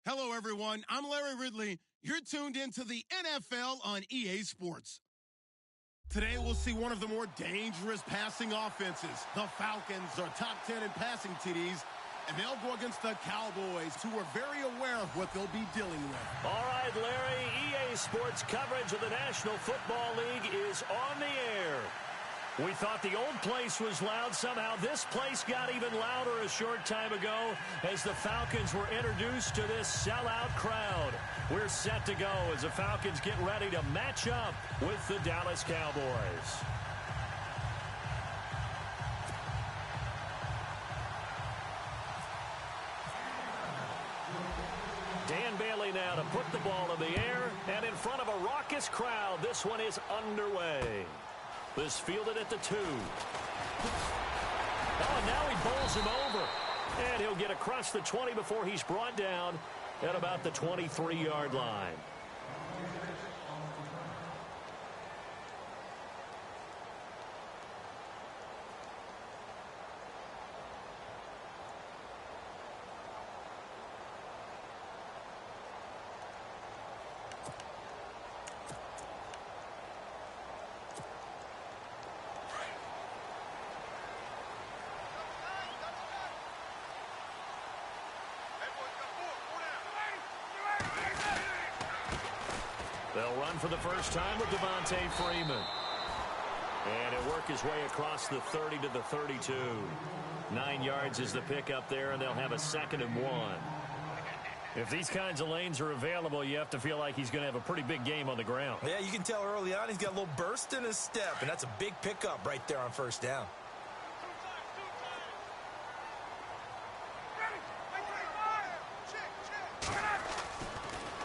Hello, everyone. I'm Larry Ridley. You're tuned into the NFL on EA Sports. Today, we'll see one of the more dangerous passing offenses. The Falcons are top 10 in passing TDs, and they'll go against the Cowboys, who are very aware of what they'll be dealing with. All right, Larry, EA Sports coverage of the National Football League is on the air. We thought the old place was loud. Somehow this place got even louder a short time ago as the Falcons were introduced to this sellout crowd. We're set to go as the Falcons get ready to match up with the Dallas Cowboys. Dan Bailey now to put the ball in the air, and in front of a raucous crowd, this one is underway. This fielded at the 2. Oh, and now he bowls him over. And he'll get across the 20 before he's brought down at about the 23-yard line. They'll run for the first time with Devontae Freeman. And he'll work his way across the 30 to the 32. 9 yards is the pickup there, and they'll have a 2nd and 1. If these kinds of lanes are available, you have to feel like he's going to have a pretty big game on the ground. Yeah, you can tell early on he's got a little burst in his step, and that's a big pickup right there on first down.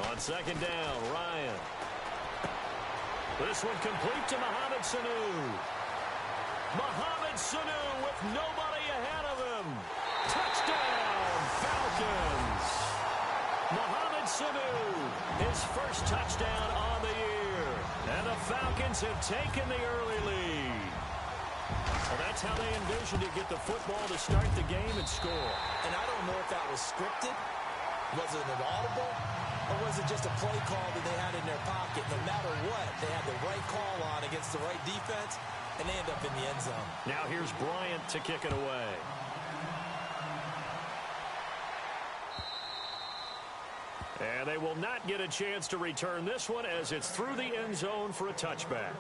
On 2nd down, Ryan. This one complete to Mohamed Sanu. Mohamed Sanu with nobody ahead of him. Touchdown, Falcons. Mohamed Sanu, his first touchdown on the year. And the Falcons have taken the early lead. Well, that's how they envisioned to get the football to start the game and score. And I don't know if that was scripted. Was it an audible? Or was it just a play call that they had in their pocket? No matter what, they had the right call on against the right defense, and they end up in the end zone. Now here's Bryant to kick it away. And they will not get a chance to return this one as it's through the end zone for a touchback.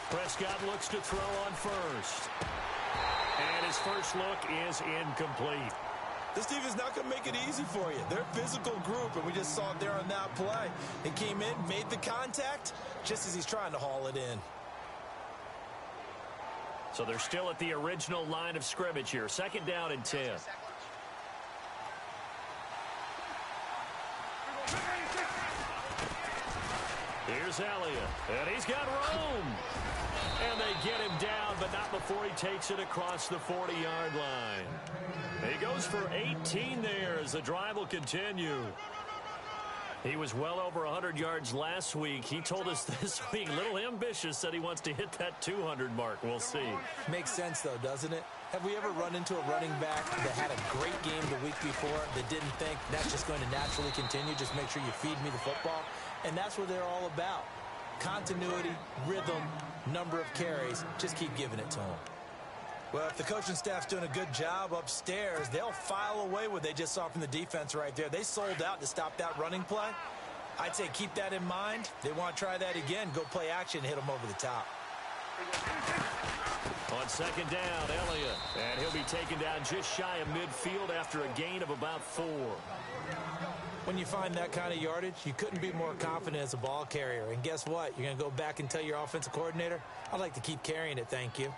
Prescott looks to throw on first. And his first look is incomplete. This defense is not going to make it easy for you. They're a physical group, and we just saw it there on that play. They came in, made the contact, just as he's trying to haul it in. So they're still at the original line of scrimmage here. 2nd down and 10. Here's Elliott, and he's got room. And they get him down, but not before he takes it across the 40-yard line. He goes for 18 there as the drive will continue. He was well over 100 yards last week. He told us this week, a little ambitious, said he wants to hit that 200 mark. We'll see. Makes sense, though, doesn't it? Have we ever run into a running back that had a great game the week before that didn't think that's just going to naturally continue? Just make sure you feed me the football. And that's what they're all about. Continuity, rhythm, number of carries. Just keep giving it to them. Well, if the coaching staff's doing a good job upstairs, they'll file away what they just saw from the defense right there. They sold out to stop that running play. I'd say keep that in mind. They want to try that again. Go play action, hit them over the top. On 2nd down, Elliott. And he'll be taken down just shy of midfield after a gain of about 4. When you find that kind of yardage, you couldn't be more confident as a ball carrier. And guess what? You're going to go back and tell your offensive coordinator, I'd like to keep carrying it, thank you.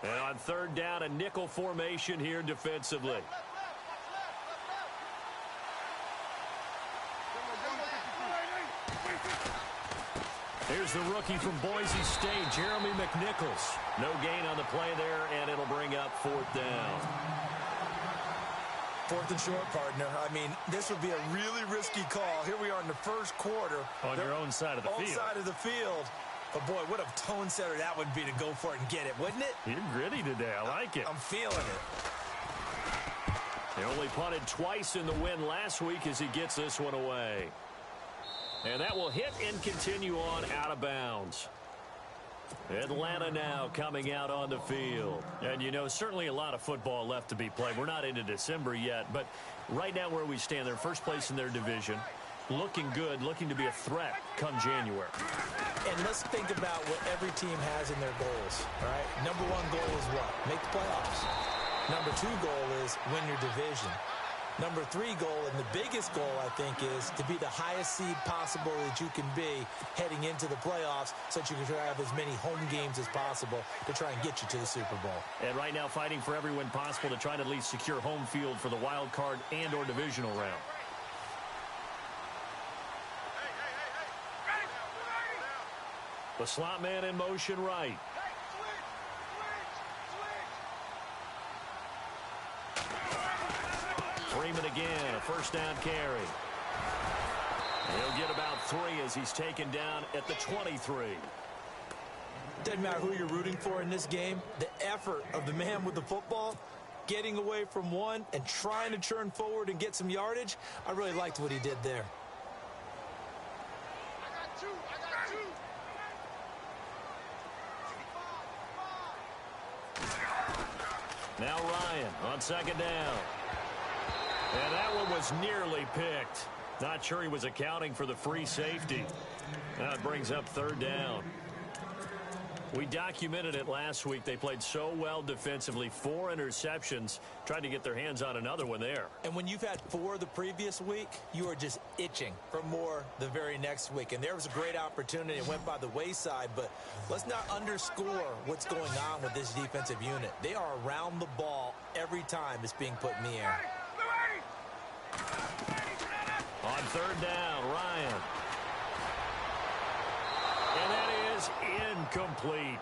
And on 3rd down, a nickel formation here defensively. Here's the rookie from Boise State, Jeremy McNichols. No gain on the play there, and it'll bring up 4th down. 4th and short, partner. I mean, this would be a really risky call. Here we are in the first quarter. On your own side of the field. Own side of the field. But, boy, what a tone setter that would be to go for it and get it, wouldn't it? You're gritty today. I like it. I'm feeling it. They only punted twice in the win last week as he gets this one away. And that will hit and continue on out of bounds. Atlanta now coming out on the field. And, you know, certainly a lot of football left to be played. We're not into December yet, but right now where we stand, they're first place in their division. Looking good, looking to be a threat come January. And let's think about what every team has in their goals, all right? Number 1 goal is what? Make the playoffs. Number 2 goal is win your division. Number 3 goal, and the biggest goal, I think, is to be the highest seed possible that you can be heading into the playoffs so that you can try to have as many home games as possible to try and get you to the Super Bowl. And right now fighting for every win possible to try to at least secure home field for the wild card and or divisional round. The slot man in motion right. Freeman again, a first down carry. He'll get about 3 as he's taken down at the 23. Doesn't matter who you're rooting for in this game. The effort of the man with the football, getting away from one and trying to churn forward and get some yardage, I really liked what he did there. Now Ryan on 2nd down. And that one was nearly picked. Not sure he was accounting for the free safety. Now it brings up 3rd down. We documented it last week. They played so well defensively. 4 interceptions. Tried to get their hands on another one there. And when you've had 4 the previous week, you are just itching for more the very next week. And there was a great opportunity. It went by the wayside. But let's not underscore what's going on with this defensive unit. They are around the ball every time it's being put in the air. On 3rd down, Ryan. And that is incomplete.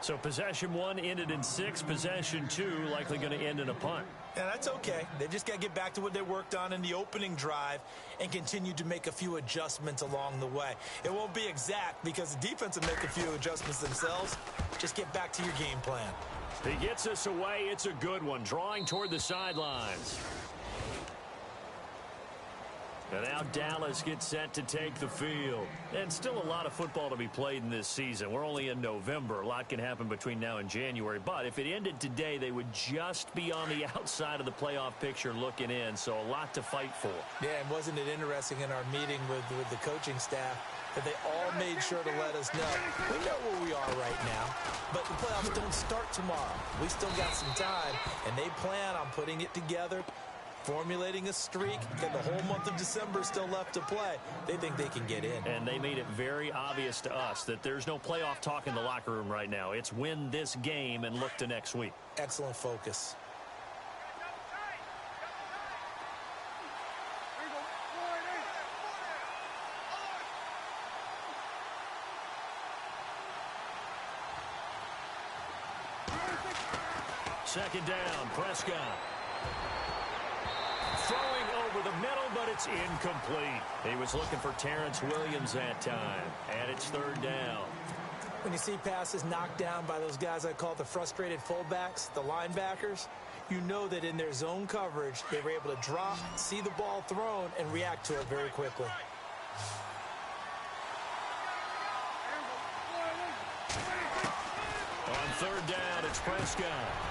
So possession 1 ended in 6. Possession 2 likely going to end in a punt. And that's okay. They just got to get back to what they worked on in the opening drive and continue to make a few adjustments along the way. It won't be exact because the defense will make a few adjustments themselves. Just get back to your game plan. He gets us away. It's a good one. Drawing toward the sidelines. And now Dallas gets set to take the field. And still a lot of football to be played in this season. We're only in November. A lot can happen between now and January. But if it ended today, they would just be on the outside of the playoff picture looking in. So a lot to fight for. Yeah, and wasn't it interesting in our meeting with the coaching staff that they all made sure to let us know. We know where we are right now, but the playoffs don't start tomorrow. We still got some time, and they plan on putting it together, formulating a streak, and the whole month of December is still left to play. They think they can get in. And they made it very obvious to us that there's no playoff talk in the locker room right now. It's win this game and look to next week. Excellent focus. Second down, Prescott. Throwing over the middle, but it's incomplete. He was looking for Terrence Williams that time, and it's third down. When you see passes knocked down by those guys I call the frustrated fullbacks, the linebackers, you know that in their zone coverage, they were able to drop, see the ball thrown, and react to it very quickly. On third down, it's Prescott.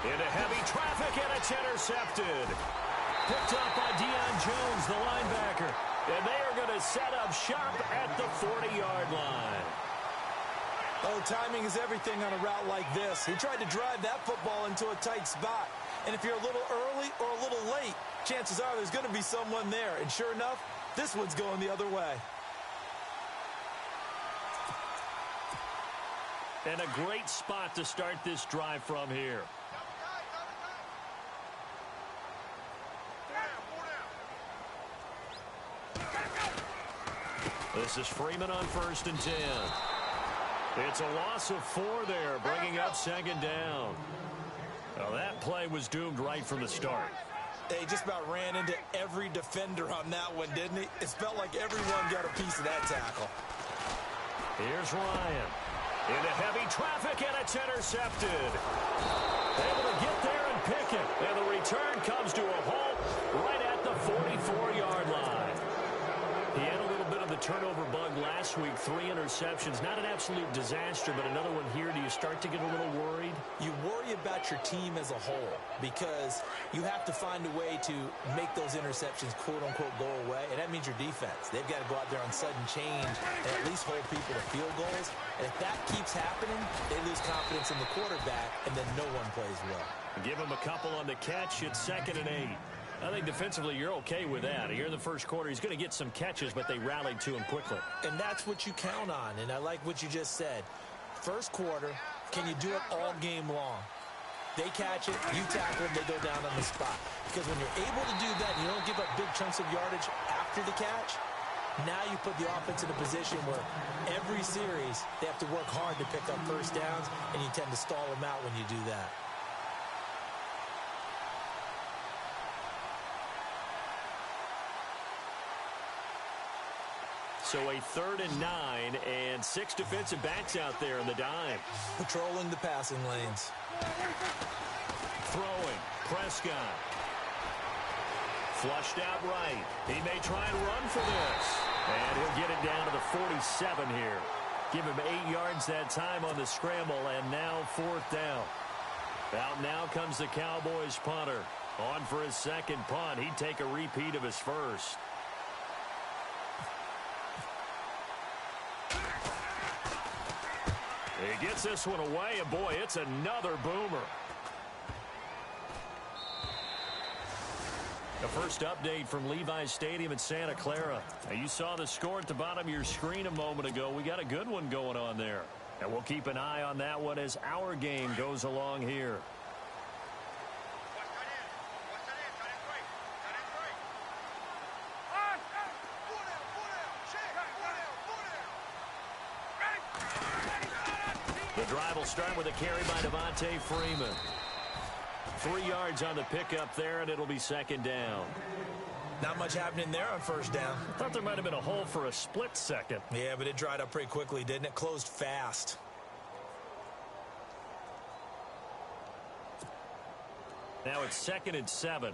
Into heavy traffic, and it's intercepted. Picked up by Deion Jones, the linebacker. And they are going to set up shop at the 40-yard line. Oh, timing is everything on a route like this. He tried to drive that football into a tight spot. And if you're a little early or a little late, chances are there's going to be someone there. And sure enough, this one's going the other way. And a great spot to start this drive from here. This is Freeman on 1st and 10. It's a loss of 4 there, bringing up second down. Well, that play was doomed right from the start. He just about ran into every defender on that one, didn't he? It felt like everyone got a piece of that tackle. Here's Ryan. Into heavy traffic, and it's intercepted. Able to get there and pick it. And the return comes to a halt right at the 44-yard line. He had a little bit of the turnover bug last week. 3 interceptions. Not an absolute disaster, but another one here. Do you start to get a little worried? You worry about your team as a whole because you have to find a way to make those interceptions, quote-unquote, go away, and that means your defense. They've got to go out there on sudden change and at least hold people to field goals. And if that keeps happening, they lose confidence in the quarterback, and then no one plays well. Give him a couple on the catch. It's 2nd and 8. I think defensively you're okay with that. Here in the first quarter, he's going to get some catches, but they rallied to him quickly. And that's what you count on, and I like what you just said. First quarter, can you do it all game long? They catch it, you tackle them, they go down on the spot. Because when you're able to do that and you don't give up big chunks of yardage after the catch, now you put the offense in a position where every series they have to work hard to pick up first downs, and you tend to stall them out when you do that. So a 3rd and 9, and 6 defensive backs out there in the dime. Patrolling the passing lanes. Throwing. Prescott. Flushed out right. He may try and run for this. And he'll get it down to the 47 here. Give him 8 yards that time on the scramble, and now 4th down. Out now comes the Cowboys punter. On for his second punt. He'd take a repeat of his first. He gets this one away, and boy, it's another boomer. The first update from Levi's Stadium in Santa Clara. Now, you saw the score at the bottom of your screen a moment ago. We got a good one going on there. And we'll keep an eye on that one as our game goes along here. The drive will start with a carry by Devontae Freeman. 3 yards on the pickup there, and it'll be 2nd down. Not much happening there on first down. I thought there might have been a hole for a split second. Yeah, but it dried up pretty quickly, didn't it? Closed fast. Now it's 2nd and 7.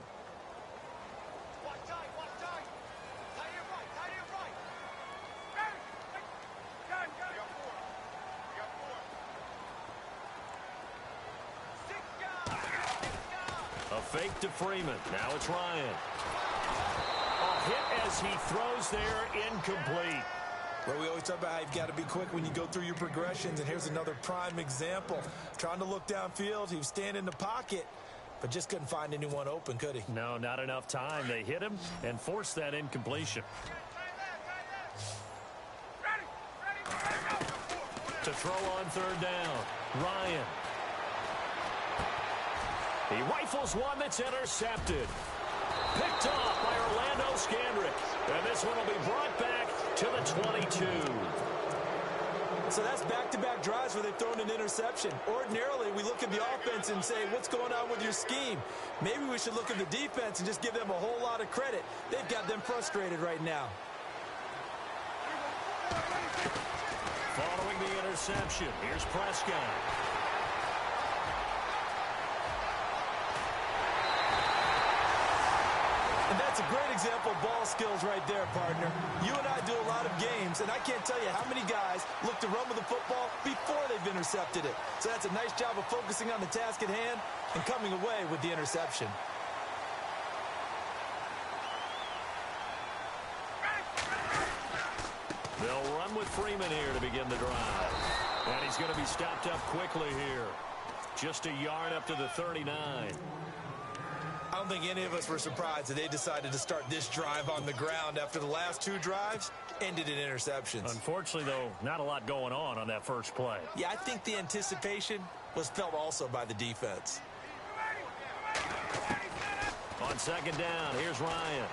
A fake to Freeman. Now it's Ryan. A hit as he throws there, incomplete. Well, we always talk about how you've got to be quick when you go through your progressions, and here's another prime example. Trying to look downfield, he was standing in the pocket, but just couldn't find anyone open, could he? No, not enough time. They hit him and forced that incompletion. To throw on 3rd down, Ryan. He rifles one that's intercepted. Picked off by Orlando Scandrick. And this one will be brought back to the 22. So that's back-to-back drives where they've thrown an interception. Ordinarily, we look at the offense and say, what's going on with your scheme? Maybe we should look at the defense and just give them a whole lot of credit. They've got them frustrated right now. Following the interception, here's Prescott. And that's a great example of ball skills right there, partner. You and I do a lot of games, and I can't tell you how many guys look to run with the football before they've intercepted it. So that's a nice job of focusing on the task at hand and coming away with the interception. They'll run with Freeman here to begin the drive. And he's going to be stopped up quickly here. Just a yard up to the 39. I don't think any of us were surprised that they decided to start this drive on the ground after the last 2 drives ended in interceptions. Unfortunately, though, not a lot going on that first play. Yeah, I think the anticipation was felt also by the defense. On 2nd down, here's Ryan.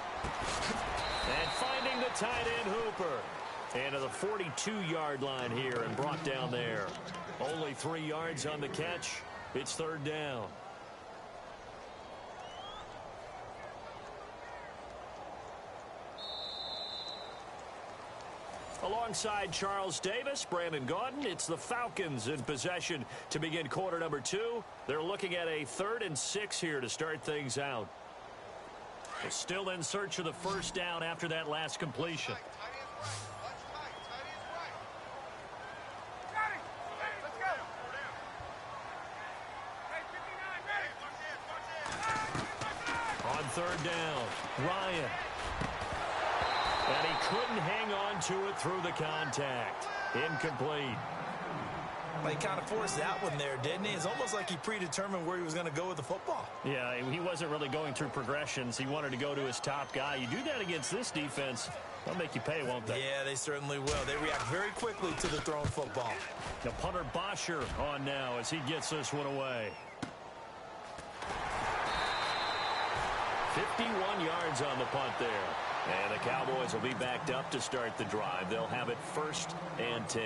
And finding the tight end Hooper. And to the 42-yard line here and brought down there. only 3 yards on the catch. It's third down. Alongside Charles Davis, Brandon Gaudin, it's the Falcons in possession to begin quarter number 2. They're looking at a 3rd and 6 here to start things out. They're still in search of the first down after that last completion. On third down, Ryan. And he couldn't hang on to it through the contact. Incomplete. Well, he kind of forced that one there, didn't he? It's almost like he predetermined where he was going to go with the football. Yeah, he wasn't really going through progressions. He wanted to go to his top guy. You do that against this defense, they'll make you pay, won't they? Yeah, they certainly will. They react very quickly to the thrown football. The punter Bosher on now as he gets this one away. 51 yards on the punt there. And the Cowboys will be backed up to start the drive. They'll have it 1st and 10.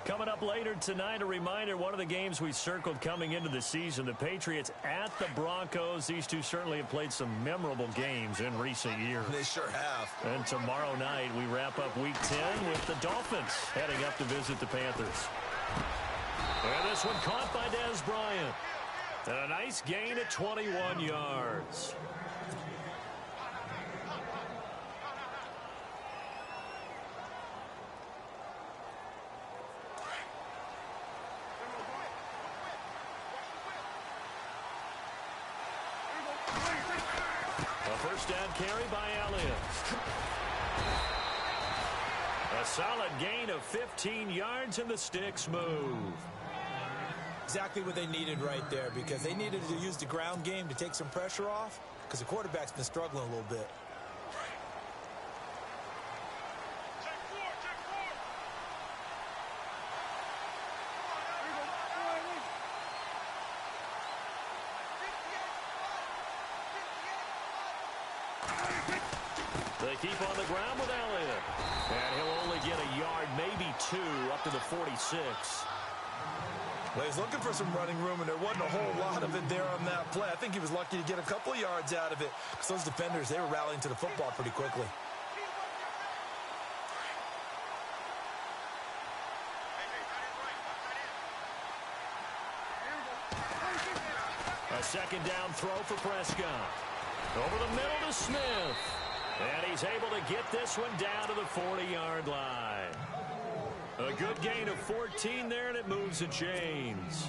Coming up later tonight, a reminder, one of the games we circled coming into the season, the Patriots at the Broncos. These two certainly have played some memorable games in recent years. They sure have. And tomorrow night, we wrap up Week 10 with the Dolphins heading up to visit the Panthers. And this one caught by Dez Bryant. And a nice gain of 21 yards. First down carry by Elliott. A solid gain of 15 yards and the sticks move. Exactly what they needed right there, because they needed to use the ground game to take some pressure off, because the quarterback's been struggling a little bit. They keep on the ground with Elliott. And he'll only get a yard, maybe 2, up to the 46. Well, he's looking for some running room, and there wasn't a whole lot of it there on that play. I think he was lucky to get a couple of yards out of it, because those defenders, they were rallying to the football pretty quickly. A second down throw for Prescott. Over the middle to Smith. And he's able to get this one down to the 40-yard line. A good gain of 14 there, and it moves the chains.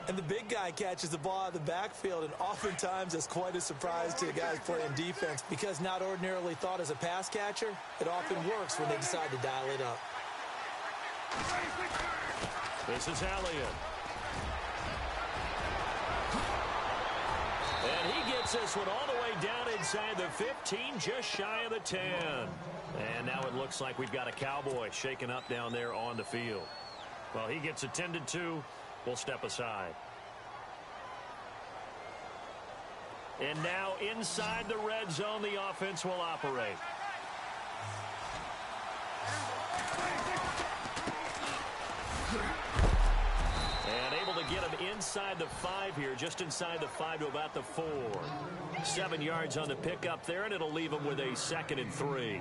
And the big guy catches the ball out of the backfield, and oftentimes it's quite a surprise to the guys playing defense, because not ordinarily thought as a pass catcher, it often works when they decide to dial it up. This is Elliott. And he gets this one all the way down inside the 15, just shy of the 10. And now it looks like we've got a Cowboy shaken up down there on the field. Well, he gets attended to. We'll step aside. And now inside the red zone, the offense will operate. And able to get him inside the 5 here, just inside the 5 to about the 4. 7 yards on the pickup there, and it'll leave him with a 2nd and 3.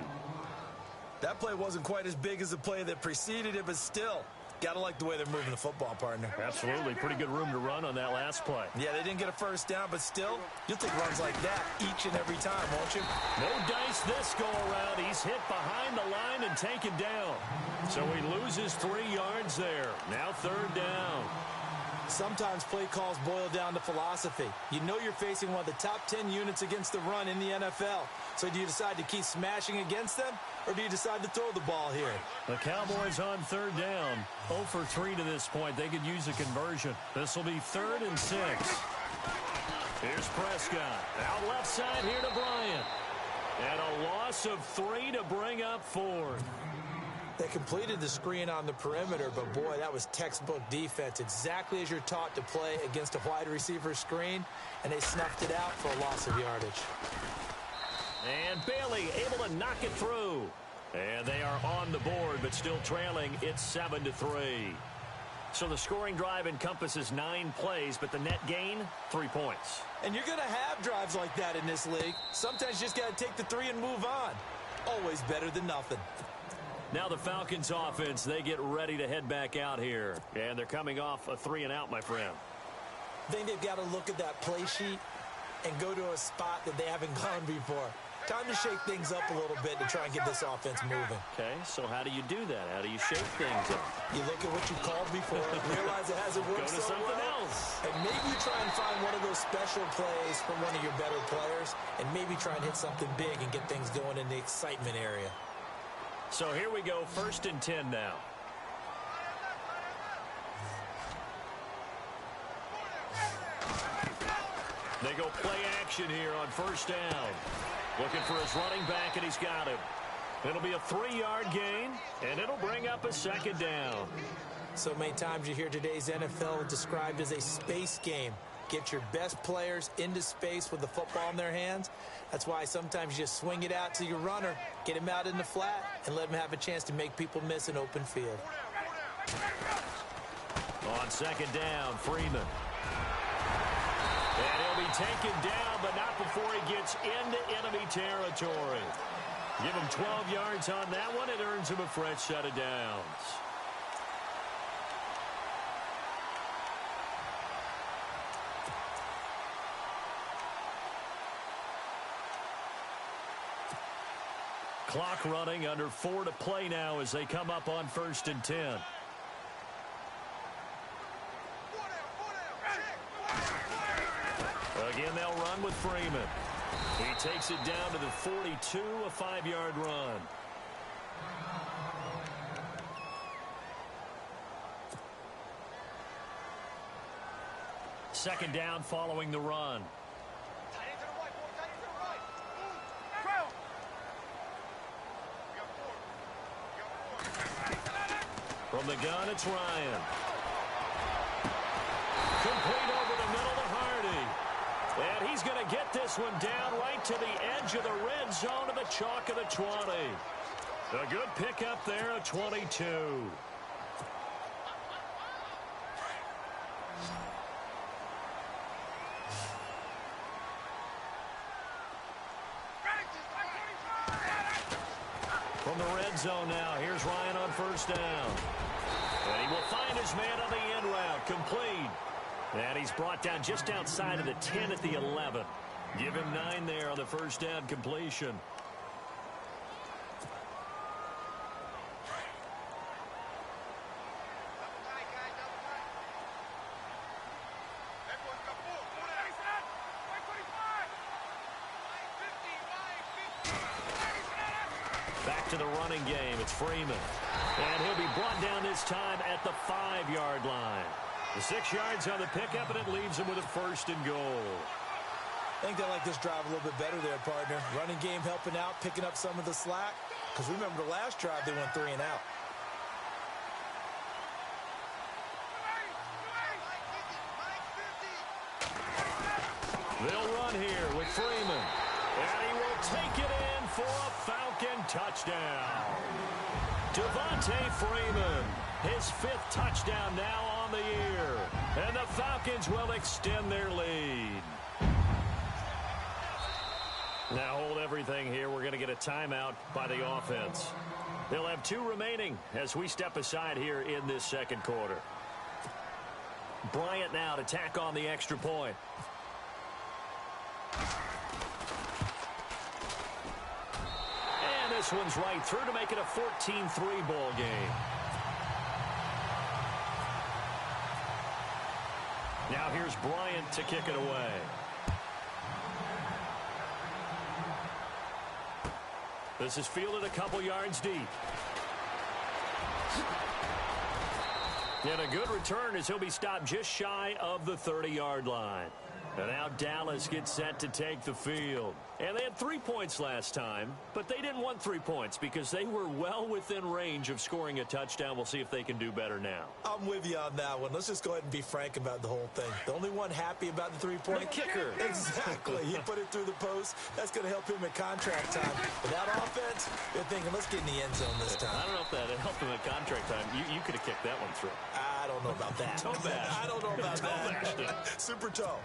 That play wasn't quite as big as the play that preceded it, but still, got to like the way they're moving the football, partner. Absolutely. Pretty good room to run on that last play. Yeah, they didn't get a first down, but still, you'll take runs like that each and every time, won't you? No dice this go around. He's hit behind the line and taken down. So he loses 3 yards there. Now 3rd down. Sometimes play calls boil down to philosophy. You know you're facing one of the top 10 units against the run in the NFL. So do you decide to keep smashing against them, or do you decide to throw the ball here? The Cowboys on 3rd down. 0 for 3 to this point. They could use a conversion. This will be 3rd and 6. Here's Prescott. Out left side here to Bryant. And a loss of 3 to bring up 4th. They completed the screen on the perimeter, but boy, that was textbook defense. Exactly as you're taught to play against a wide receiver screen, and they snuffed it out for a loss of yardage. And Bailey able to knock it through. And they are on the board, but still trailing. It's 7-3. So the scoring drive encompasses 9 plays, but the net gain, 3 points. And you're going to have drives like that in this league. Sometimes you just got to take the 3 and move on. Always better than nothing. Now the Falcons offense, they get ready to head back out here. And they're coming off a 3 and out, my friend. I think they've got to look at that play sheet and go to a spot that they haven't gone before. Time to shake things up a little bit to try and get this offense moving. Okay, so how do you do that? How do you shake things up? You look at what you called before, realize it hasn't worked Go to so something well, else. and maybe you try and find one of those special plays from one of your better players, and maybe try and hit something big and get things going in the excitement area. So here we go, 1st and 10 now. They go play action here on 1st down. Looking for his running back, and he's got him. It'll be a 3-yard gain, and it'll bring up a 2nd down. So many times you hear today's NFL described as a space game. Get your best players into space with the football in their hands. That's why sometimes you just swing it out to your runner, get him out in the flat, and let him have a chance to make people miss an open field. On 2nd down, Freeman. And he'll be taken down, but not before he gets into enemy territory. Give him 12 yards on that one. It earns him a fresh set of downs. Clock running, under 4 to play now as they come up on 1st and 10. Again, they'll run with Freeman. He takes it down to the 42, a 5-yard run. Second down following the run. From the gun, it's Ryan. Complete over the middle to Hardy. And he's going to get this one down right to the edge of the red zone of the chalk of the 20. A good pickup there at 22. From the red zone now, here's Ryan on 1st down. And he will find his man on the end route, complete. And he's brought down just outside of the 10 at the 11. Give him 9 there on the 1st down completion. Back to the running game. It's Freeman. And he'll be brought down this time at the 5-yard line. The 6 yards on the pickup, and it leaves him with a 1st and goal. I think they like this drive a little bit better there, partner. Running game helping out, picking up some of the slack. Because remember the last drive, they went 3 and out. They'll run here with Freeman. And he will take it in for a Falcon touchdown. Devontae Freeman, his 5th touchdown now on the year. And the Falcons will extend their lead. Now hold everything here. We're going to get a timeout by the offense. They'll have 2 remaining as we step aside here in this 2nd quarter. Bryant now to tack on the extra point. And this one's right through to make it a 14-3 ball game. Now here's Bryant to kick it away. This is fielded a couple yards deep. And a good return as he'll be stopped just shy of the 30-yard line. And now Dallas gets set to take the field. And they had 3 points last time, but they didn't want 3 points because they were well within range of scoring a touchdown. We'll see if they can do better now. I'm with you on that one. Let's just go ahead and be frank about the whole thing. The only one happy about the 3-point the kicker. Exactly. He put it through the post. That's going to help him at contract time. But that offense, they're thinking, let's get in the end zone this time. I don't know if that helped him at contract time. You could have kicked that one through. I don't know about that. Toe bash. I don't know about that. Super toe.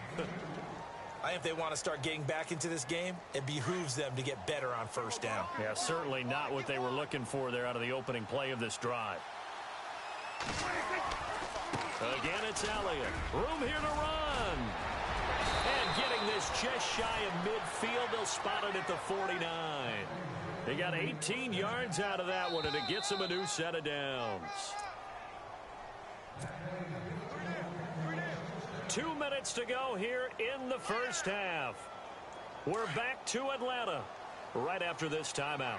I think if they want to start getting back into this game, it behooves them to get better on first down. Yeah, certainly not what they were looking for there out of the opening play of this drive. Again, it's Elliott. Room here to run. And getting this just shy of midfield. They'll spot it at the 49. They got 18 yards out of that one, and it gets them a new set of downs. 2 minutes to go here in the first half. We're back to Atlanta right after this timeout.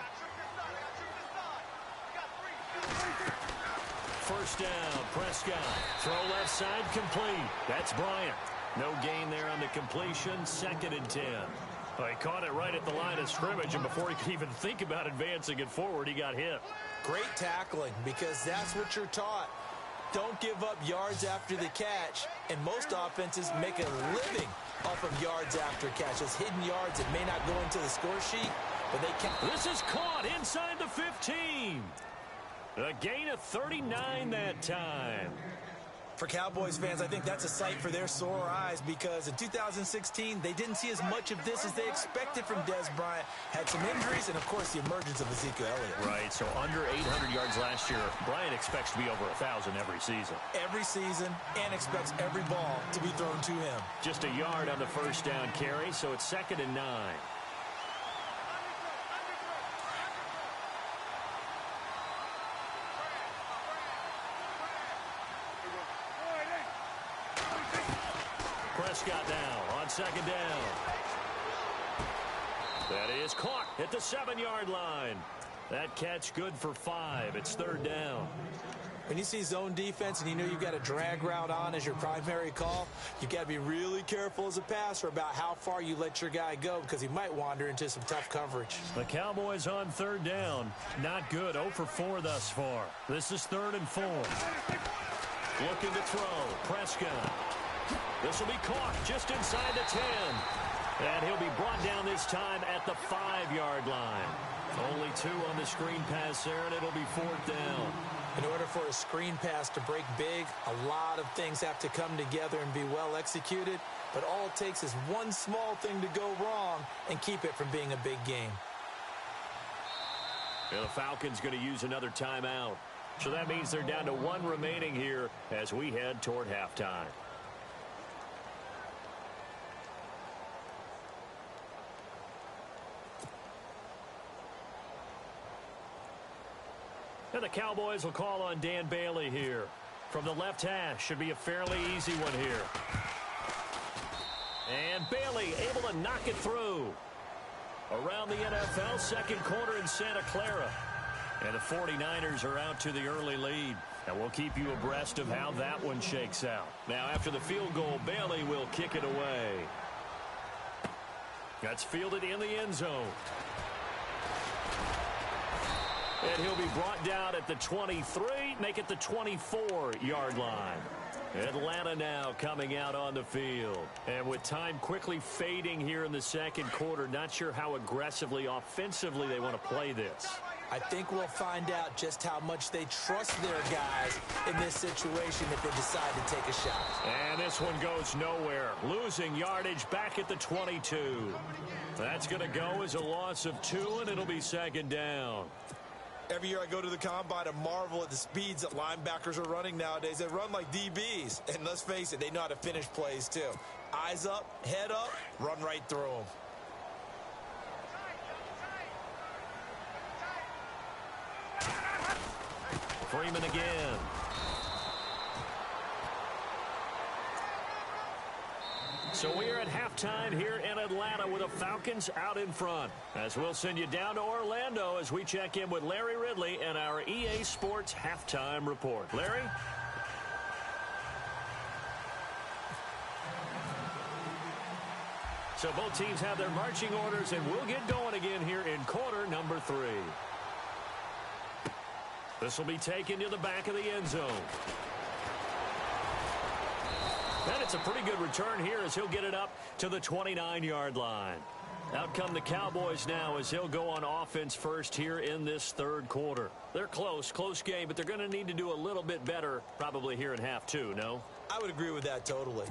First down, Prescott. Throw left side complete. That's Bryant. No gain there on the completion. 2nd and 10. Well, he caught it right at the line of scrimmage, and before he could even think about advancing it forward, he got hit. Great tackling, because that's what you're taught. Don't give up yards after the catch, and most offenses make a living off of yards after catch. It's hidden yards that may not go into the score sheet, but they can. This is caught inside the 15. A gain of 39 that time. For Cowboys fans, I think that's a sight for their sore eyes, because in 2016, they didn't see as much of this as they expected from Dez Bryant. Had some injuries and, of course, the emergence of Ezekiel Elliott. Right, so under 800 yards last year. Bryant expects to be over 1,000 every season. Every season, and expects every ball to be thrown to him. Just a yard on the first down carry, so it's 2nd and 9. Prescott down on 2nd down. That is caught at the 7-yard line. That catch good for 5. It's 3rd down. When you see zone defense and you know you've got a drag route on as your primary call, you've got to be really careful as a passer about how far you let your guy go, because he might wander into some tough coverage. The Cowboys on 3rd down. Not good. 0 for 4 thus far. This is 3rd and 4. Looking to throw. Prescott. This will be caught just inside the 10. And he'll be brought down this time at the 5-yard line. Only 2 on the screen pass there, and it'll be 4th down. In order for a screen pass to break big, a lot of things have to come together and be well executed. But all it takes is one small thing to go wrong and keep it from being a big game. And the Falcons going to use another timeout. So that means they're down to 1 remaining here as we head toward halftime. And the Cowboys will call on Dan Bailey here. From the left hash, should be a fairly easy one here. And Bailey able to knock it through. Around the NFL, 2nd quarter in Santa Clara. And the 49ers are out to the early lead. And we'll keep you abreast of how that one shakes out. Now, after the field goal, Bailey will kick it away. That's fielded in the end zone. And he'll be brought down at the 23, make it the 24-yard line. Atlanta now coming out on the field. And with time quickly fading here in the 2nd quarter, not sure how aggressively, offensively they want to play this. I think we'll find out just how much they trust their guys in this situation if they decide to take a shot. And this one goes nowhere. Losing yardage back at the 22. That's going to go as a loss of 2, and it'll be 2nd down. Every year I go to the combine and marvel at the speeds that linebackers are running nowadays. They run like DBs. And let's face it, they know how to finish plays too. Eyes up, head up, run right through them. Freeman again. So we are at halftime here in Atlanta with the Falcons out in front. As we'll send you down to Orlando as we check in with Larry Ridley and our EA Sports Halftime Report. Larry? So both teams have their marching orders, and we'll get going again here in quarter number 3. This will be taken to the back of the end zone. And it's a pretty good return here as he'll get it up to the 29-yard line. Out come the Cowboys now as he'll go on offense first here in this third quarter. They're close game, but they're going to need to do a little bit better probably here in half 2, no? I would agree with that totally.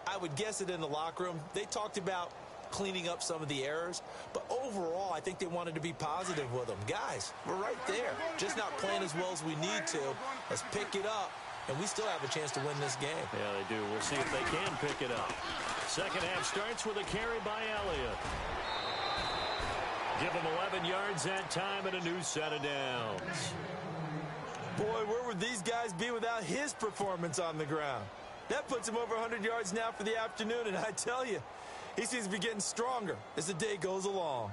I would guess that in the locker room, they talked about cleaning up some of the errors, but overall, I think they wanted to be positive with them. Guys, we're right there, just not playing as well as we need to. Let's pick it up, and we still have a chance to win this game. Yeah, they do. We'll see if they can pick it up. Second half starts with a carry by Elliott. Give him 11 yards that time and a new set of downs. Boy, where would these guys be without his performance on the ground? That puts him over 100 yards now for the afternoon, and I tell you, he seems to be getting stronger as the day goes along.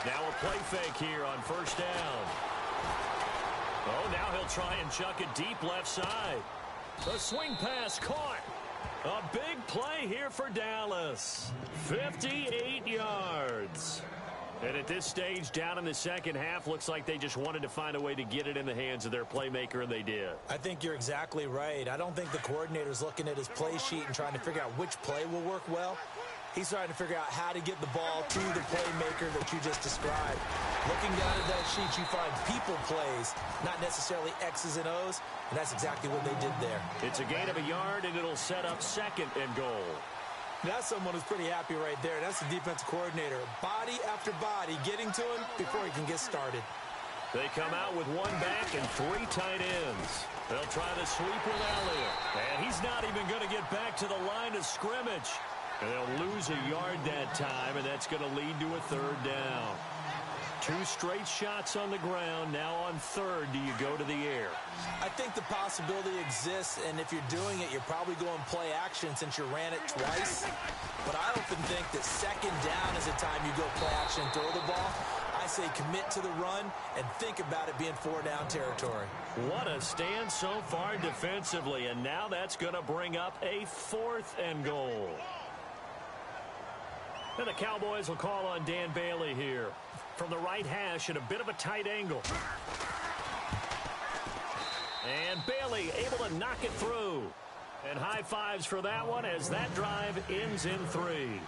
Now a play fake here on first down. Oh, now he'll try and chuck it deep left side. The swing pass caught. A big play here for Dallas. 58 yards. And at this stage, down in the second half, looks like they just wanted to find a way to get it in the hands of their playmaker, and they did. I think you're exactly right. I don't think the coordinator's looking at his play sheet and trying to figure out which play will work well. He's trying to figure out how to get the ball to the playmaker that you just described. Looking down at that sheet, you find people plays, not necessarily X's and O's, and that's exactly what they did there. It's a gain of a yard, and it'll set up second and goal. That's someone who's pretty happy right there. That's the defensive coordinator. Body after body getting to him before he can get started. They come out with one back and 3 tight ends. They'll try the sweep with Elliott. And he's not even going to get back to the line of scrimmage. And they'll lose a yard that time, and that's going to lead to a third down. 2 straight shots on the ground. Now on third, do you go to the air? I think the possibility exists, and if you're doing it, you're probably going play action since you ran it twice. But I often think that second down is the time you go play action and throw the ball. I say commit to the run and think about it being 4-down territory. What a stand so far defensively, and now that's going to bring up a 4th and goal. And the Cowboys will call on Dan Bailey here from the right hash at a bit of a tight angle. And Bailey able to knock it through. And high fives for that one as that drive ends in 3.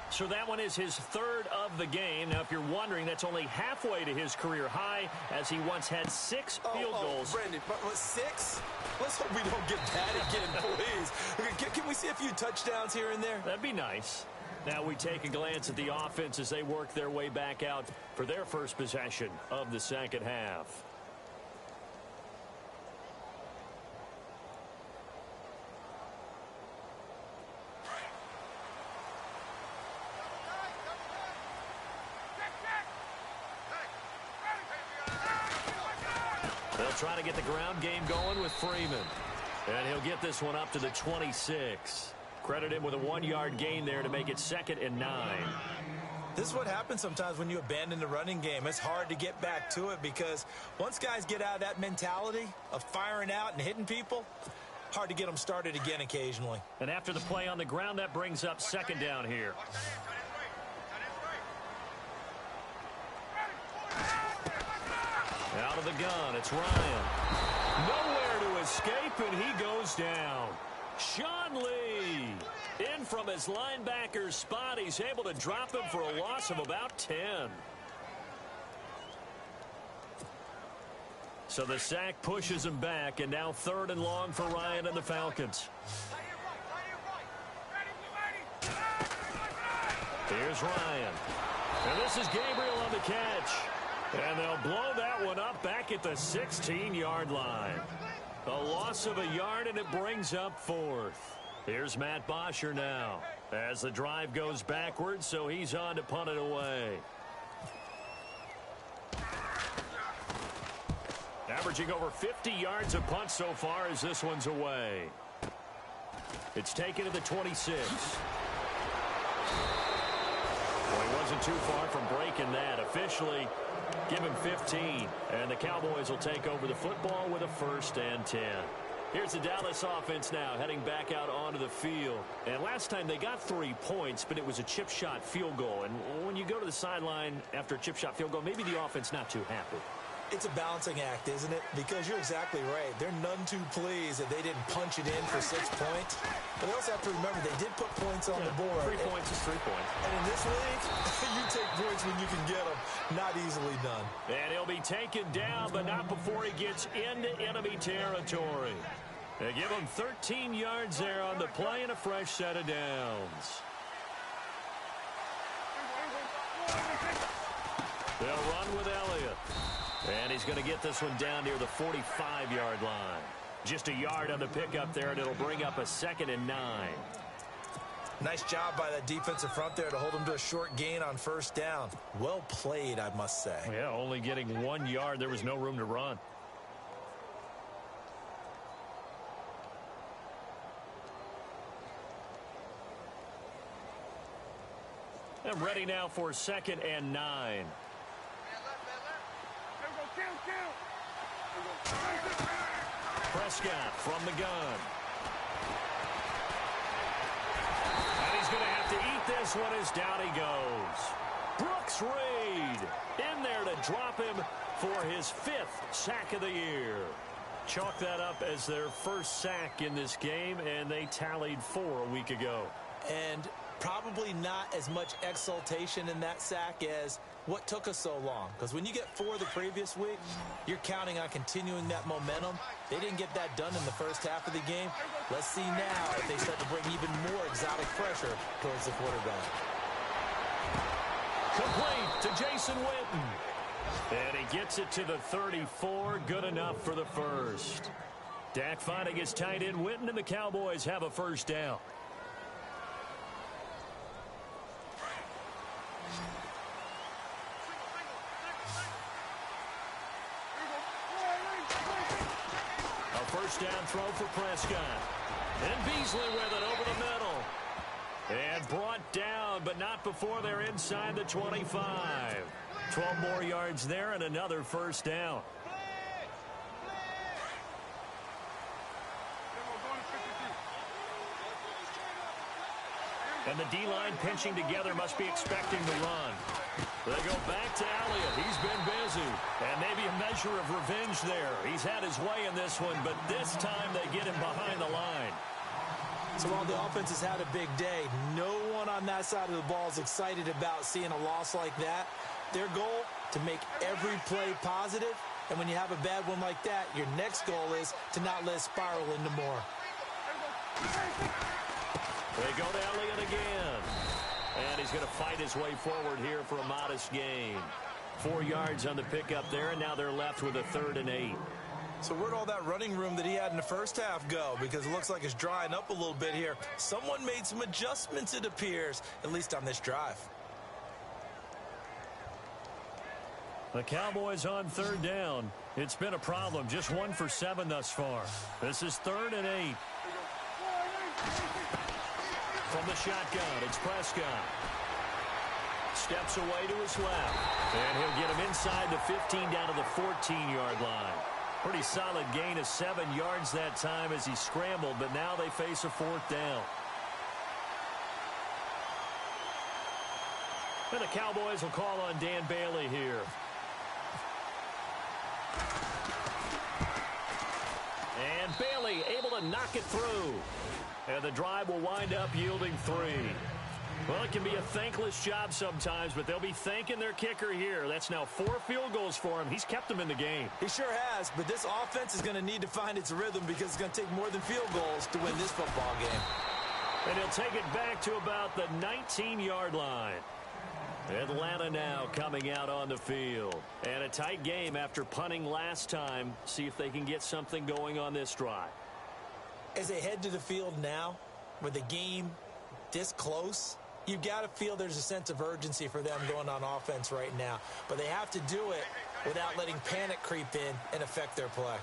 So that one is his 3rd of the game. Now, if you're wondering, that's only halfway to his career high as he once had 6 field goals. Brandon, but 6? Let's hope we don't get that again, please. Can we see a few touchdowns here and there? That'd be nice. Now we take a glance at the offense as they work their way back out for their first possession of the second half. They'll try to get the ground game going with Freeman. And he'll get this one up to the 26. Credit him with a 1-yard gain there to make it 2nd and 9. This is what happens sometimes when you abandon the running game. It's hard to get back to it because once guys get out of that mentality of firing out and hitting people, hard to get them started again occasionally. And after the play on the ground, that brings up 2nd down here. Out of the gun, it's Ryan. Nowhere to escape, and he goes down. Sean Lee in from his linebacker spot. He's able to drop him for a loss of about 10. So the sack pushes him back, and now 3rd and long for Ryan and the Falcons. Here's Ryan. And this is Gabriel on the catch. And they'll blow that one up back at the 16-yard line. A loss of a yard, and it brings up 4th. Here's Matt Bosher now as the drive goes backwards, so he's on to punt it away. Averaging over 50 yards a punt so far as this one's away. It's taken to the 26. Well, he wasn't too far from breaking that. Officially, Give him 15, and the Cowboys will take over the football with a 1st and 10. Here's the Dallas offense now, heading back out onto the field. And last time they got 3 points, but it was a chip shot field goal. And when you go to the sideline after a chip shot field goal, maybe the offense not too happy. It's a balancing act, isn't it? Because you're exactly right. They're none too pleased that they didn't punch it in for 6 points. But they also have to remember they did put points on the board. 3 points is 3 points. And in this league, you take points when you can get them. Not easily done. And he'll be taken down, but not before he gets into enemy territory. They give him 13 yards there on the play and a fresh set of downs. They'll run with Elliott. And he's going to get this one down near the 45-yard line. Just a yard on the pickup there, and it'll bring up a 2nd and 9. Nice job by that defensive front there to hold him to a short gain on 1st down. Well played, I must say. Yeah, only getting 1 yard. There was no room to run. And ready now for 2nd and 9. Prescott from the gun. And he's going to have to eat this one as down he goes. Brooks Reed in there to drop him for his 5th sack of the year. Chalk that up as their 1st sack in this game, and they tallied 4 a week ago. And probably not as much exultation in that sack as what took us so long. Because when you get 4 the previous week, you're counting on continuing that momentum. They didn't get that done in the 1st half of the game. Let's see now if they start to bring even more exotic pressure towards the quarterback. Complete to Jason Witten. And he gets it to the 34. Good enough for the 1st. Dak finding his tight end Witten, and the Cowboys have a 1st down. First down throw for Prescott. And Beasley with it over the middle. And brought down, but not before they're inside the 25. 12 more yards there and another 1st down. And the D-line pinching together, must be expecting the run. They go back to Elliott. He's been busy. And maybe a measure of revenge there. He's had his way in this one, but this time they get him behind the line. So while the offense has had a big day, no one on that side of the ball is excited about seeing a loss like that. Their goal, to make every play positive. And when you have a bad one like that, your next goal is to not let it spiral into more. They go to Elliott again. And he's going to fight his way forward here for a modest gain. 4 yards on the pickup there, and now they're left with a 3rd and 8. So where'd all that running room that he had in the 1st half go? Because it looks like it's drying up a little bit here. Someone made some adjustments, it appears, at least on this drive. The Cowboys on 3rd down. It's been a problem. Just 1 for 7 thus far. This is 3rd and 8. From the shotgun, it's Prescott. Steps away to his left. And he'll get him inside the 15 down to the 14-yard line. Pretty solid gain of 7 yards that time as he scrambled, but now they face a 4th down. And the Cowboys will call on Dan Bailey here. And Bailey able to knock it through. And the drive will wind up yielding 3. Well, it can be a thankless job sometimes, but they'll be thanking their kicker here. That's now 4 field goals for him. He's kept them in the game. He sure has, but this offense is going to need to find its rhythm because it's going to take more than field goals to win this football game. And he'll take it back to about the 19-yard line. Atlanta now coming out on the field. And a tight game after punting last time. See if they can get something going on this drive. As they head to the field now, with the game this close, you've got to feel there's a sense of urgency for them going on offense right now. But they have to do it without letting panic creep in and affect their play.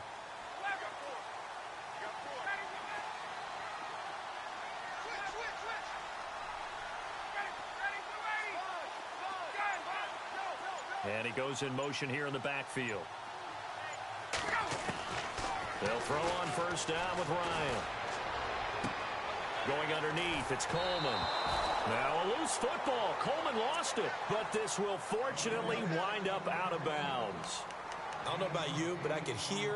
And he goes in motion here in the backfield. They'll throw on first down with Ryan. Going underneath, it's Coleman. Now a loose football. Coleman lost it, but this will fortunately wind up out of bounds. I don't know about you, but I could hear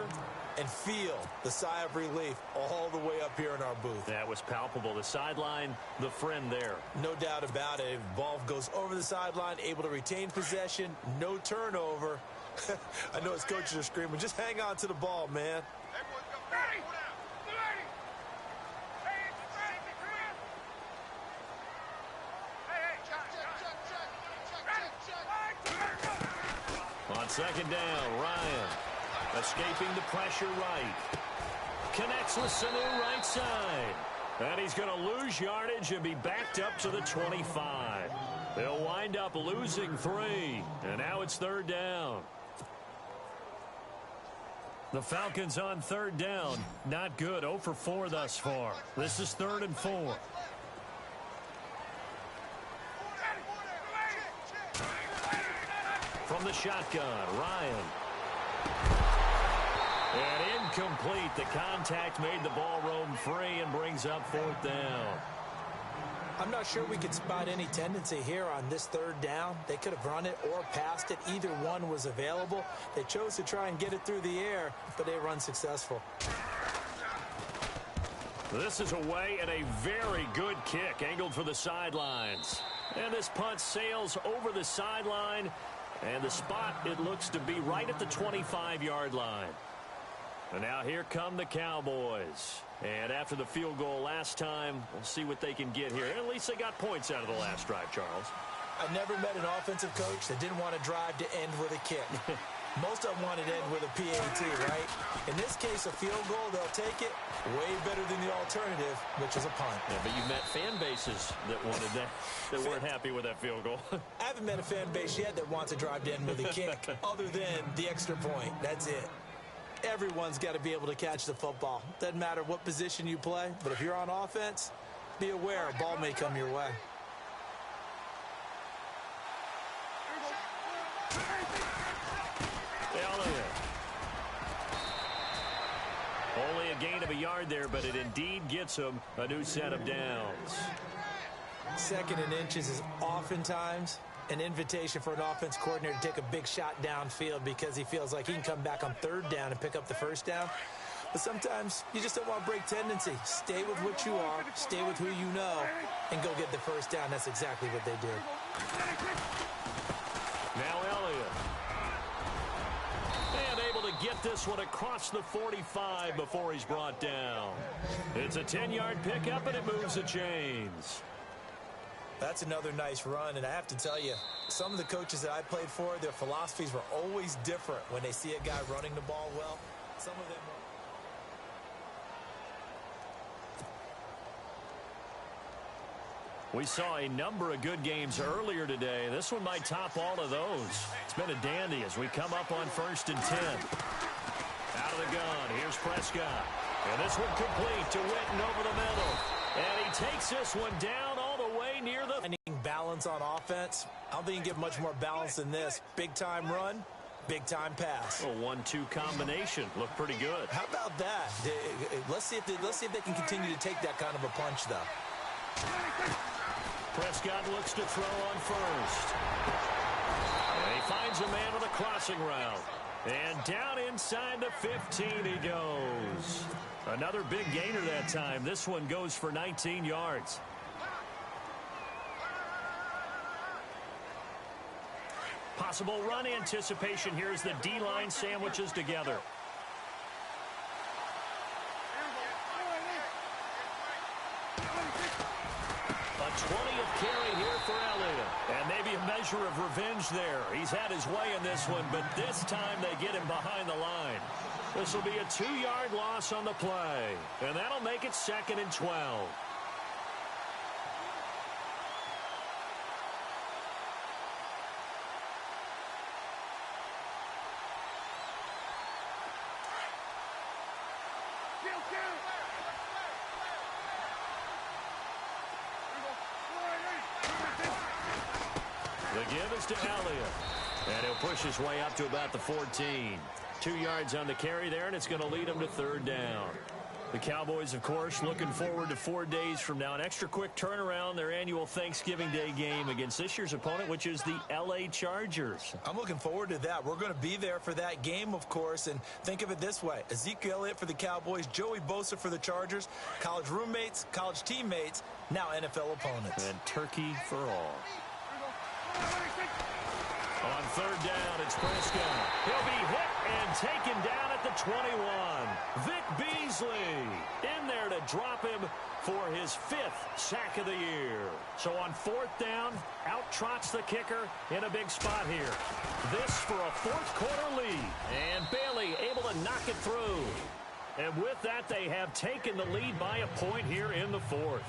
and feel the sigh of relief all the way up here in our booth. That was palpable. The sideline, the friend there. No doubt about it. Ball goes over the sideline, able to retain possession, no turnover. I know his coaches are screaming, just hang on to the ball, man. On second down, Ryan escaping the pressure right. Connects with Sanu right side. And he's going to lose yardage and be backed up to the 25. They'll wind up losing 3. And now it's third down. The Falcons on third down. Not good. 0 for 4 thus far. This is 3rd and 4. From the shotgun, Ryan. And incomplete. The contact made the ball roam free and brings up 4th down. I'm not sure we could spot any tendency here on this third down. They could have run it or passed it. Either one was available. They chose to try and get it through the air, but they were unsuccessful. This is away and a very good kick angled for the sidelines. And this punt sails over the sideline. And the spot, it looks to be right at the 25-yard line. And now here come the Cowboys. And after the field goal last time, we'll see what they can get here. At least they got points out of the last drive, Charles. I never met an offensive coach that didn't want to drive to end with a kick. Most of them wanted to end with a PAT, right? In this case, a field goal, they'll take it. Way better than the alternative, which is a punt. Yeah, but you've met fan bases that wanted that, that weren't happy with that field goal. I haven't met a fan base yet that wants to drive to end with a kick, other than the extra point. That's it. Everyone's got to be able to catch the football. Doesn't matter what position you play, but if you're on offense, be aware a ball may come your way. Elliott. Only a gain of a yard there, but it indeed gets him a new set of downs. 2nd and inches is oftentimes an invitation for an offense coordinator to take a big shot downfield because he feels like he can come back on 3rd down and pick up the 1st down. But sometimes you just don't want to break tendency. Stay with what you are, stay with who you know, and go get the 1st down. That's exactly what they did. Now Elliott. And able to get this one across the 45 before he's brought down. It's a 10-yard pickup, and it moves the chains. That's another nice run, and I have to tell you, some of the coaches that I played for, their philosophies were always different when they see a guy running the ball well. Some of them were... We saw a number of good games earlier today. This one might top all of those. It's been a dandy as we come up on 1st and 10. Out of the gun, here's Prescott. And this one complete to Witten over the middle. And he takes this one down all the way near the... balance on offense. I don't think you can get much more balance than this. Big-time run, big-time pass. A 1-2 combination. Looked pretty good. How about that? Let's see if they can continue to take that kind of a punch, though. Prescott looks to throw on first. And he finds a man with a crossing route. And down inside the 15 he goes. Another big gainer that time. This one goes for 19 yards. Possible run anticipation here as the D-line sandwiches together. A 20th carry here for Elliott. And maybe a measure of revenge there. He's had his way in this one, but this time they get him behind the line. This will be a 2-yard loss on the play. And that'll make it 2nd and 12. The give is to Elliott. And he'll push his way up to about the 14. 2 yards on the carry there, and it's going to lead him to third down. The Cowboys, of course, looking forward to 4 days from now. An extra quick turnaround, their annual Thanksgiving Day game against this year's opponent, which is the L.A. Chargers. I'm looking forward to that. We're going to be there for that game, of course. And think of it this way. Ezekiel Elliott for the Cowboys, Joey Bosa for the Chargers, college roommates, college teammates, now NFL opponents. And turkey for all. On third down, it's Prescott. He'll be hit and taken down at the 21. Vic Beasley in there to drop him for his 5th sack of the year. So on fourth down, out trots the kicker in a big spot here. This for a fourth quarter lead. And Bailey able to knock it through. And with that, they have taken the lead by a point here in the fourth.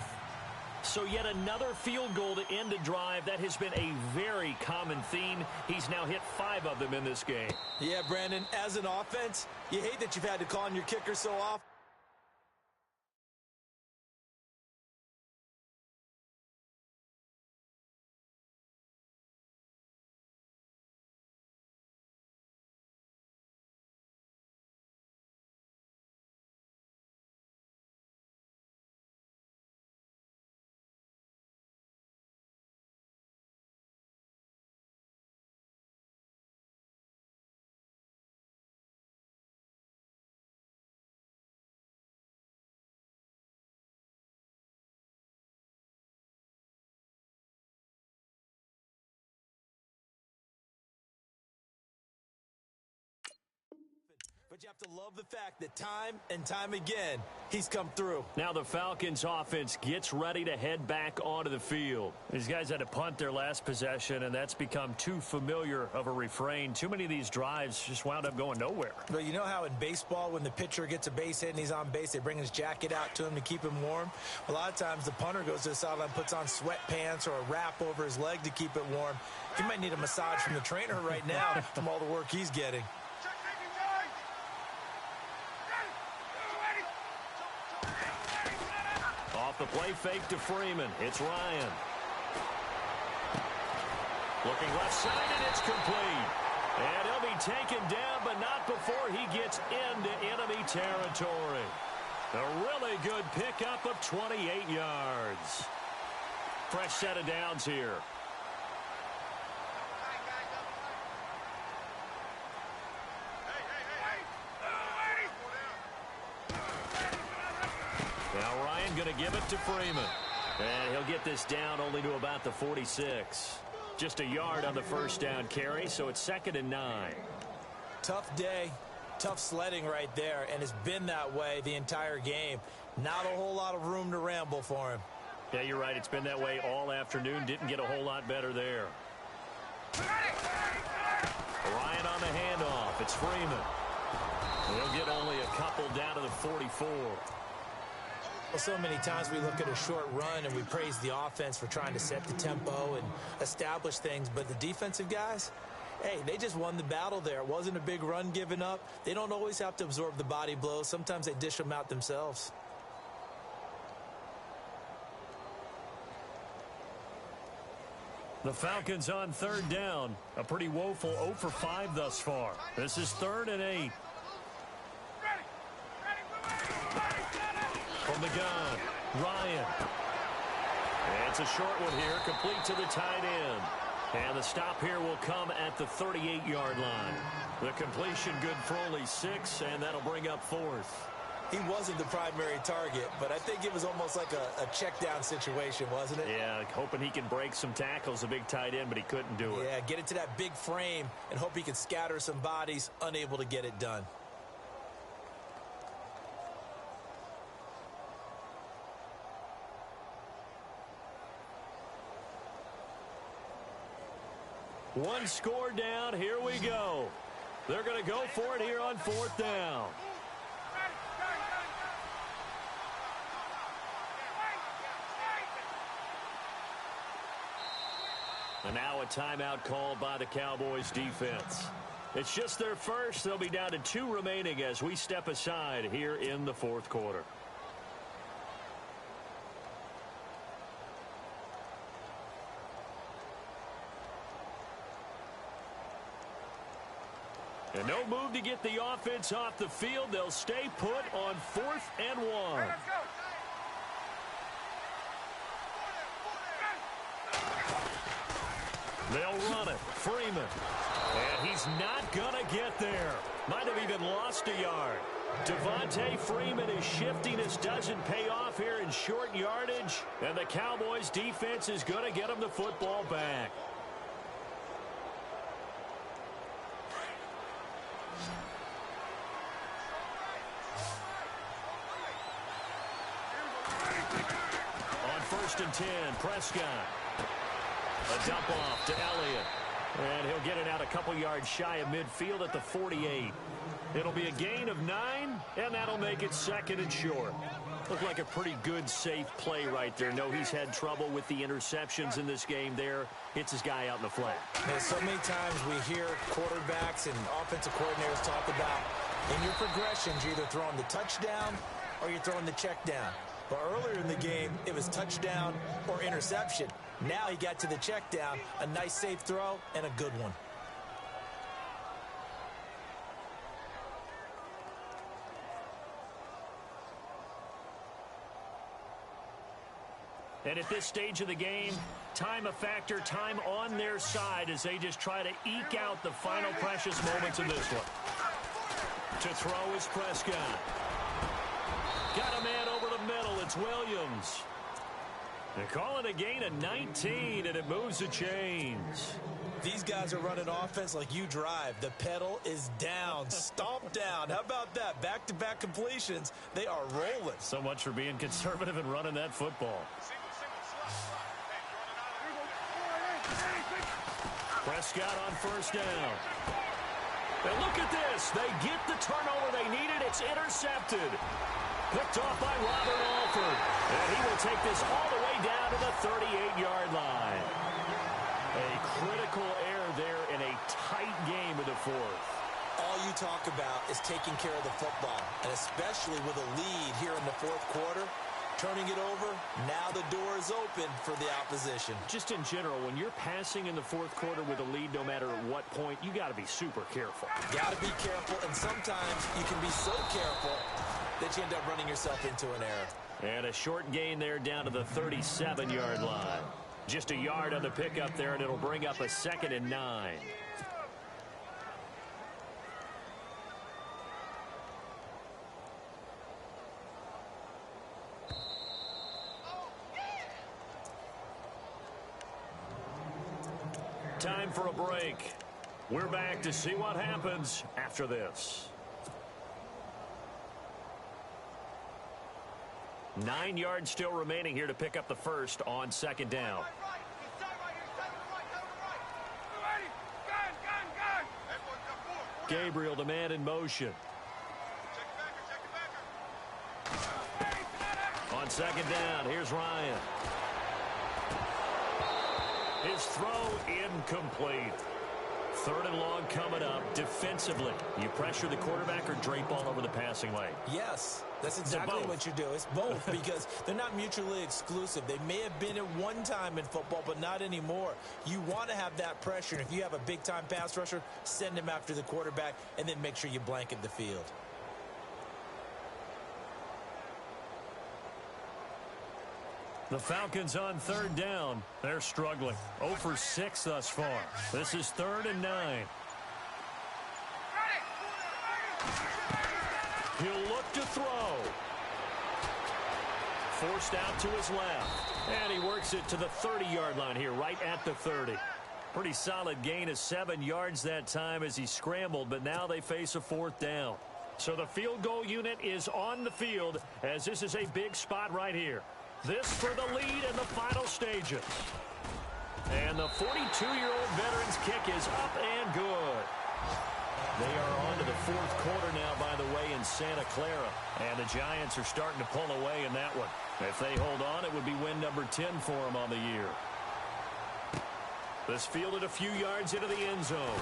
So yet another field goal to end a drive. That has been a very common theme. He's now hit 5 of them in this game. Yeah, Brandon, as an offense, you hate that you've had to call on your kicker so often. But you have to love the fact that time and time again, he's come through. Now the Falcons offense gets ready to head back onto the field. These guys had to punt their last possession, and that's become too familiar of a refrain. Too many of these drives just wound up going nowhere. Well, you know how in baseball, when the pitcher gets a base hit and he's on base, they bring his jacket out to him to keep him warm? A lot of times the punter goes to the sideline, puts on sweatpants or a wrap over his leg to keep it warm. He might need a massage from the trainer right now from all the work he's getting. Off the play fake to Freeman. It's Ryan. Looking left side, and it's complete. And he'll be taken down, but not before he gets into enemy territory. A really good pickup of 28 yards. Fresh set of downs here. Now Ryan going to give it to Freeman. And he'll get this down only to about the 46. Just a yard on the first down carry, so it's 2nd and 9. Tough day, tough sledding right there, and it's been that way the entire game. Not a whole lot of room to ramble for him. Yeah, you're right. It's been that way all afternoon. Didn't get a whole lot better there. Ryan on the handoff. It's Freeman. He'll get only a couple down to the 44. Well, so many times we look at a short run and we praise the offense for trying to set the tempo and establish things, but the defensive guys, hey, they just won the battle there. It wasn't a big run given up. They don't always have to absorb the body blows. Sometimes they dish them out themselves. The Falcons on third down. A pretty woeful 0 for 5 thus far. This is 3rd and 8. From the gun, Ryan. It's a short one here, complete to the tight end. And the stop here will come at the 38-yard line. The completion good for only 6, and that'll bring up 4th. He wasn't the primary target, but I think it was almost like a check down situation, wasn't it? Yeah, hoping he can break some tackles, a big tight end, but he couldn't do it. Yeah, get it to that big frame and hope he can scatter some bodies, unable to get it done. One score down. Here we go. They're going to go for it here on 4th down. And now a timeout called by the Cowboys defense. It's just their first. They'll be down to 2 remaining as we step aside here in the 4th quarter. And no move to get the offense off the field. They'll stay put on 4th and 1. They'll run it. Freeman. And he's not going to get there. Might have even lost a yard. Devontae Freeman is shifting. This doesn't pay off here in short yardage. And the Cowboys defense is going to get him the football back. On 1st and 10, Prescott. A dump off to Elliott. And he'll get it out a couple yards shy of midfield at the 48. It'll be a gain of 9, and that'll make it 2nd and short. Looked like a pretty good, safe play right there. No, he's had trouble with the interceptions in this game there. Hits his guy out in the flat. Man, so many times we hear quarterbacks and offensive coordinators talk about in your progressions, you're either throwing the touchdown or you're throwing the check down. But earlier in the game, it was touchdown or interception. Now he got to the check down, a nice safe throw, and a good one. And at this stage of the game, time a factor, time on their side as they just try to eke out the final precious moments of this one. To throw is Prescott. Got a man over the middle. It's Williams. They call it a gain of 19, and it moves the chains. These guys are running offense like you drive. The pedal is down, stomp down. How about that? Back-to-back completions. They are rolling. So much for being conservative and running that football. Prescott on 1st down. And look at this. They get the turnover they needed. It's intercepted. Picked off by Robert Alford. And he will take this all the way down to the 38-yard line. A critical error there in a tight game of the 4th. All you talk about is taking care of the football, and especially with a lead here in the 4th quarter. Turning it over, now the door is open for the opposition. Just in general, when you're passing in the 4th quarter with a lead, no matter at what point, you got to be super careful. Got to be careful, and sometimes you can be so careful that you end up running yourself into an error. And a short gain there down to the 37-yard line. Just a yard on the pickup there, and it'll bring up a 2nd and 9. Time for a break. We're back to see what happens after this. 9 yards still remaining here to pick up the first on 2nd down. Gabriel, the man in motion. On 2nd down, here's Ryan. His throw incomplete. 3rd and long coming up. Defensively, you pressure the quarterback or drape all over the passing lane? Yes, that's exactly what you do. It's both because they're not mutually exclusive. They may have been at one time in football, but not anymore. You want to have that pressure. And if you have a big-time pass rusher, send him after the quarterback and then make sure you blanket the field. The Falcons on 3rd down. They're struggling. 0 for 6 thus far. This is 3rd and 9. He'll look to throw. Forced out to his left. And he works it to the 30-yard line here, right at the 30. Pretty solid gain of 7 yards that time as he scrambled, but now they face a 4th down. So the field goal unit is on the field as this is a big spot right here. This for the lead in the final stages. And the 42-year-old veteran's kick is up and good. They are on to the 4th quarter now, by the way, in Santa Clara. And the Giants are starting to pull away in that one. If they hold on, it would be win number 10 for them on the year. This fielded a few yards into the end zone.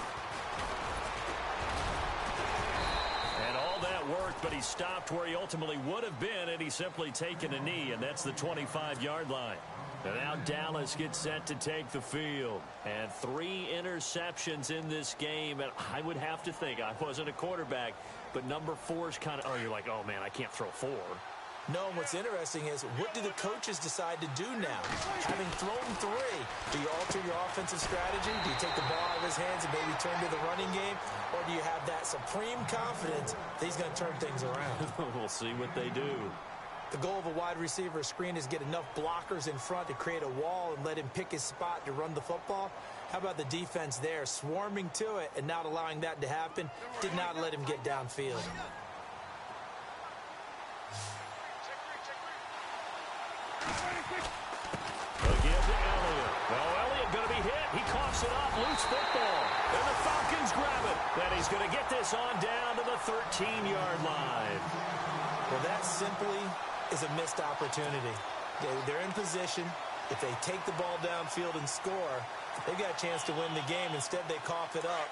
Worked, but he stopped where he ultimately would have been, and he's simply taken a knee, and that's the 25-yard line. And now Dallas gets set to take the field. And 3 interceptions in this game. And I would have to think, I wasn't a quarterback, but number 4 is kind of, oh, you're like, oh, man, I can't throw 4. No, and what's interesting is, what do the coaches decide to do now? Having thrown 3, do you alter your offensive strategy? Do you take the ball out of his hands and maybe turn to the running game? Or do you have that supreme confidence that he's going to turn things around? We'll see what they do. The goal of a wide receiver screen is get enough blockers in front to create a wall and let him pick his spot to run the football. How about the defense there, swarming to it and not allowing that to happen? Did not let him get downfield. Again to Elliott. Well, Elliott going to be hit. He coughs it up. Loose football. And the Falcons grab it. Then he's going to get this on down to the 13-yard line. Well, that simply is a missed opportunity. They're in position. If they take the ball downfield and score, they've got a chance to win the game. Instead, they cough it up.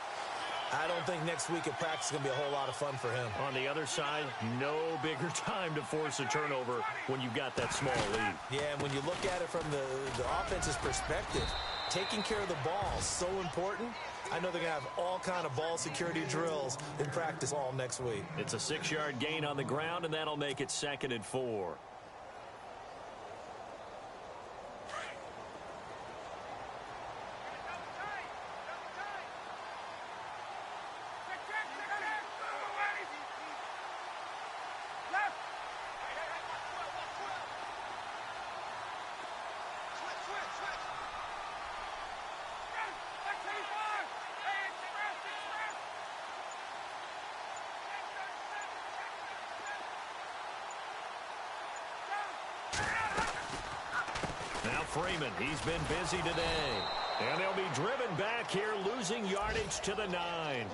I don't think next week at practice is going to be a whole lot of fun for him. On the other side, no bigger time to force a turnover when you've got that small lead. Yeah, and when you look at it from the offense's perspective, taking care of the ball is so important. I know they're going to have all kind of ball security drills in practice all next week. It's a 6-yard gain on the ground, and that'll make it 2nd and 4. Freeman, he's been busy today. And they'll be driven back here, losing yardage to the 9.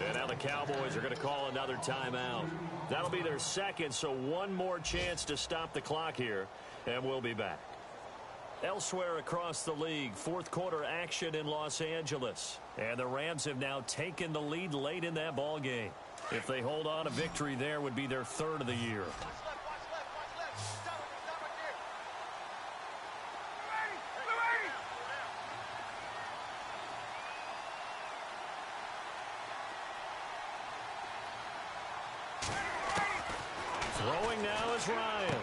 And now the Cowboys are going to call another timeout. That'll be their 2nd, so one more chance to stop the clock here, and we'll be back. Elsewhere across the league, 4th quarter action in Los Angeles. And the Rams have now taken the lead late in that ball game. If they hold on, a victory there would be their 3rd of the year. Throwing now is Ryan.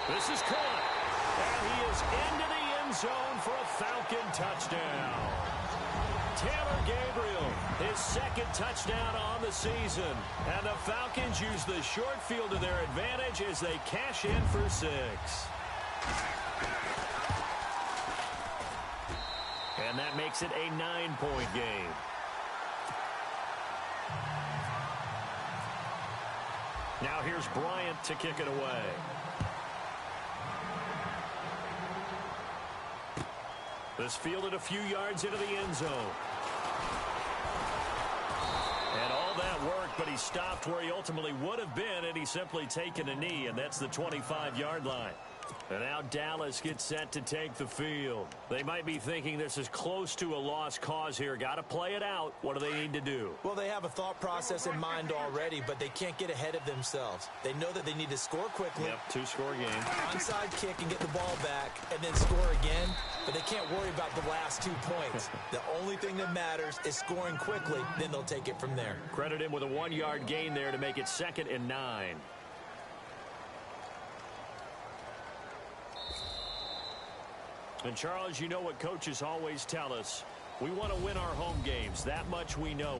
This is caught. And he is into the end zone for a Falcon touchdown. Taylor Gabriel, his 2nd touchdown on the season. And the Falcons use the short field to their advantage as they cash in for 6. And that makes it a 9-point game. Now here's Bryant to kick it away. This fielded a few yards into the end zone. And all that worked, but he stopped where he ultimately would have been had he simply taken a knee, and that's the 25-yard line. And now Dallas gets set to take the field. They might be thinking this is close to a lost cause here. Got to play it out. What do they need to do? Well, they have a thought process in mind already, but they can't get ahead of themselves. They know that they need to score quickly. Yep, 2-score game. Onside kick and get the ball back and then score again, but they can't worry about the last 2 points. The only thing that matters is scoring quickly, then they'll take it from there. Credit him with a 1-yard gain there to make it 2nd and 9. And, Charles, you know what coaches always tell us. We want to win our home games. That much we know.